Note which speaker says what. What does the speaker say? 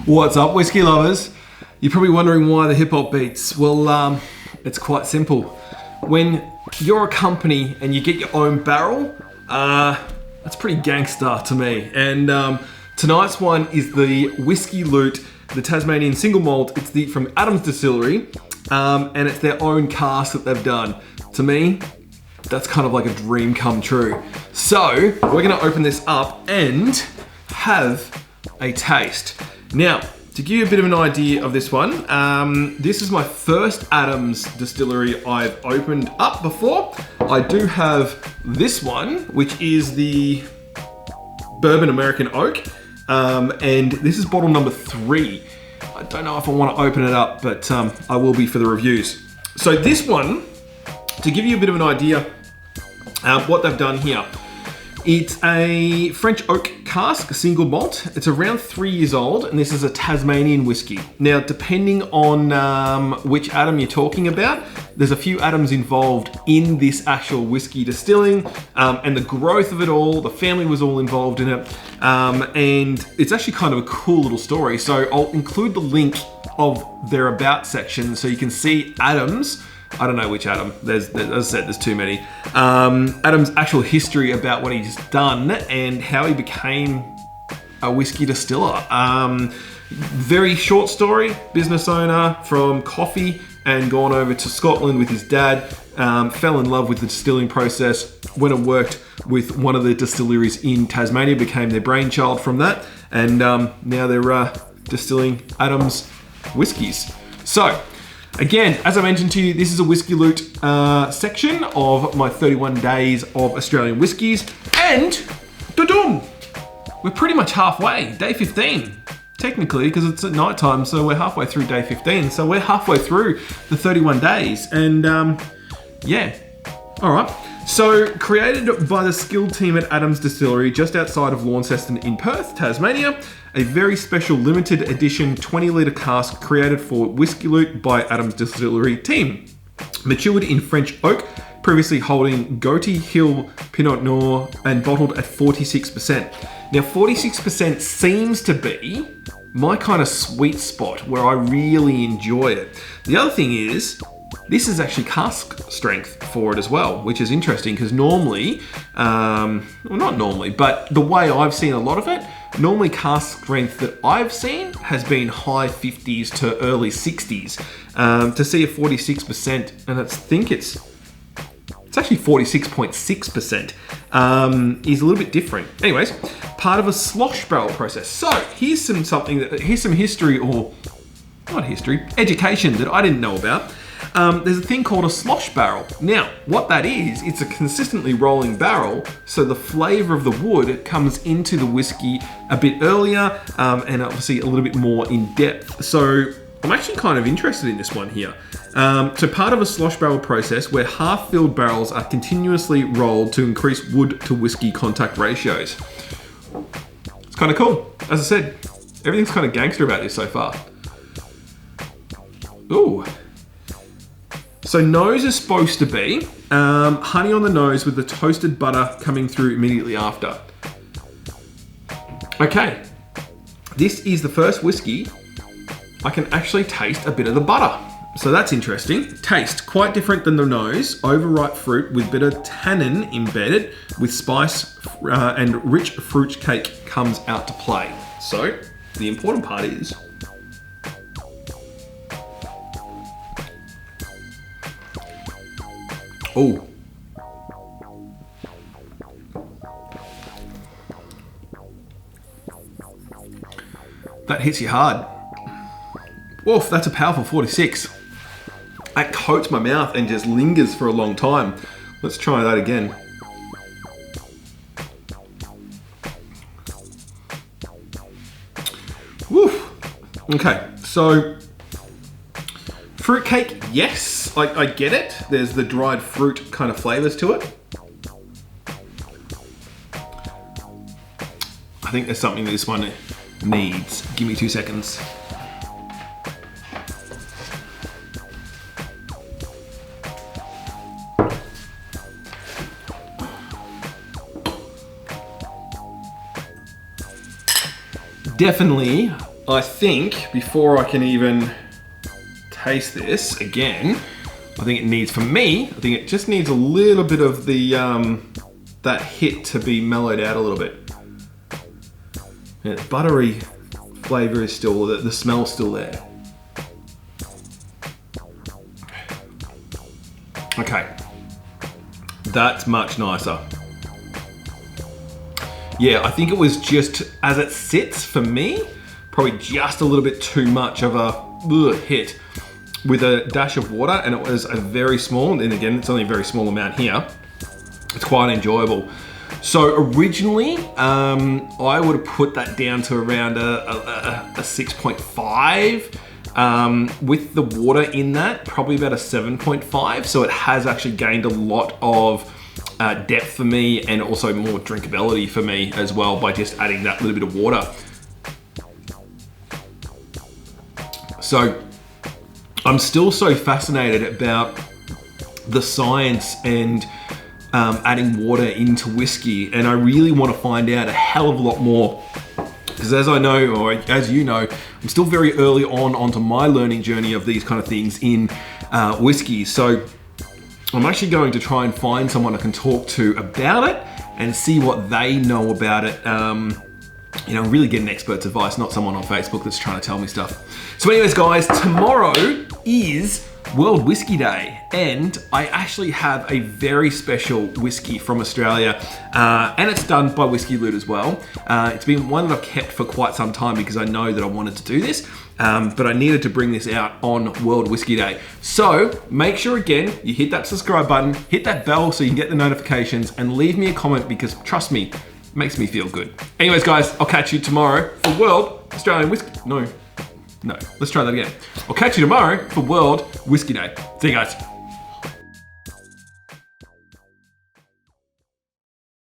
Speaker 1: What's up, whiskey lovers? You're probably wondering why the hip hop beats. Well, it's quite simple. When you're a company and you get your own barrel, that's pretty gangster to me. And tonight's one is the Whiskey Loot, the Tasmanian single malt. It's from Adams Distillery, and it's their own cask that they've done. To me, that's kind of like a dream come true. So we're gonna open this up and have a taste. Now, to give you a bit of an idea of this one, this is my first Adams Distillery I've opened up before. I do have this one, which is the Bourbon American Oak, and this is bottle number 3. I don't know if I want to open it up, but I will be for the reviews. So this one, to give you a bit of an idea, what they've done here, it's a French oak cask, single malt. It's around 3 years old, and this is a Tasmanian whiskey. Now, depending on which Adam you're talking about, there's a few Adams involved in this actual whiskey distilling, and the growth of it all. The family was all involved in it, and it's actually kind of a cool little story. So I'll include the link of their about section so you can see Adams. I don't know which Adam. As I said, there's too many. Adam's actual history about what he's done and how he became a whiskey distiller. Very short story. Business owner from coffee and gone over to Scotland with his dad. Fell in love with the distilling process. Went and worked with one of the distilleries in Tasmania. Became their brainchild from that. And now they're distilling Adams whiskies. So, again, as I mentioned to you, this is a Whiskey Loot section of my 31 days of Australian whiskies. And, da-dum, we're pretty much halfway, day 15. Technically, because it's at night time, so we're halfway through day 15. So we're halfway through the 31 days. And, yeah, all right. So, created by the skilled team at Adams Distillery, just outside of Launceston in Perth, Tasmania, a very special limited edition 20-litre cask created for Whiskey Loot by Adams Distillery team. Matured in French oak, previously holding Goaty Hill Pinot Noir and bottled at 46%. Now, 46% seems to be my kind of sweet spot where I really enjoy it. The other thing is, this is actually cask strength for it as well, which is interesting because normally, well, not normally, but the way I've seen a lot of it, normally cask strength that I've seen has been high 50s to early 60s. To see a 46%, and I think it's actually 46.6%, is a little bit different. Anyways, part of a slosh barrel process. So here's some history, or not history, education that I didn't know about. There's a thing called a slosh barrel. Now, what that is, it's a consistently rolling barrel, so the flavour of the wood comes into the whiskey a bit earlier, and obviously a little bit more in depth. So I'm actually kind of interested in this one here. So part of a slosh barrel process where half-filled barrels are continuously rolled to increase wood to whiskey contact ratios. It's kind of cool. As I said, everything's kind of gangster about this so far. Ooh. So nose is supposed to be honey on the nose with the toasted butter coming through immediately after. Okay, this is the first whiskey I can actually taste a bit of the butter. So that's interesting. Taste, quite different than the nose. Overripe fruit with bitter tannin embedded with spice and rich fruit cake comes out to play. So the important part is, oh, that hits you hard. Woof, that's a powerful 46. That coats my mouth and just lingers for a long time. Let's try that again. Woof. Okay, so fruitcake, yes, I get it. There's the dried fruit kind of flavors to it. I think there's something that this one needs. Give me 2 seconds. Definitely, I think, before I can even taste this again, I think it needs, for me, I think it just needs a little bit of the, that hit to be mellowed out a little bit. And the buttery flavor is still, the smell's still there. Okay, that's much nicer. Yeah, I think it was just, as it sits for me, probably just a little bit too much of a hit with a dash of water, and it was a very small, and again, it's only a very small amount here. It's quite enjoyable. So originally, I would have put that down to around a 6.5. With the water in that, probably about a 7.5. So it has actually gained a lot of depth for me, and also more drinkability for me as well by just adding that little bit of water. So I'm still so fascinated about the science and adding water into whiskey, and I really want to find out a hell of a lot more, because as I know, or as you know, I'm still very early onto my learning journey of these kind of things in whiskey. So I'm actually going to try and find someone I can talk to about it and see what they know about it. You know, really get an expert's advice, not someone on Facebook that's trying to tell me stuff. So anyways, guys, tomorrow is World Whiskey Day, and I actually have a very special whiskey from Australia, and it's done by Whiskey Loot as well. It's been one that I've kept for quite some time because I know that I wanted to do this, but I needed to bring this out on World Whiskey Day. So make sure, again, you hit that subscribe button, hit that bell so you can get the notifications, and leave me a comment, because trust me, it makes me feel good. Anyways, guys, I'll catch you tomorrow for World Australian Whiskey. No, let's try that again. I'll catch you tomorrow for World Whiskey Day. See you guys.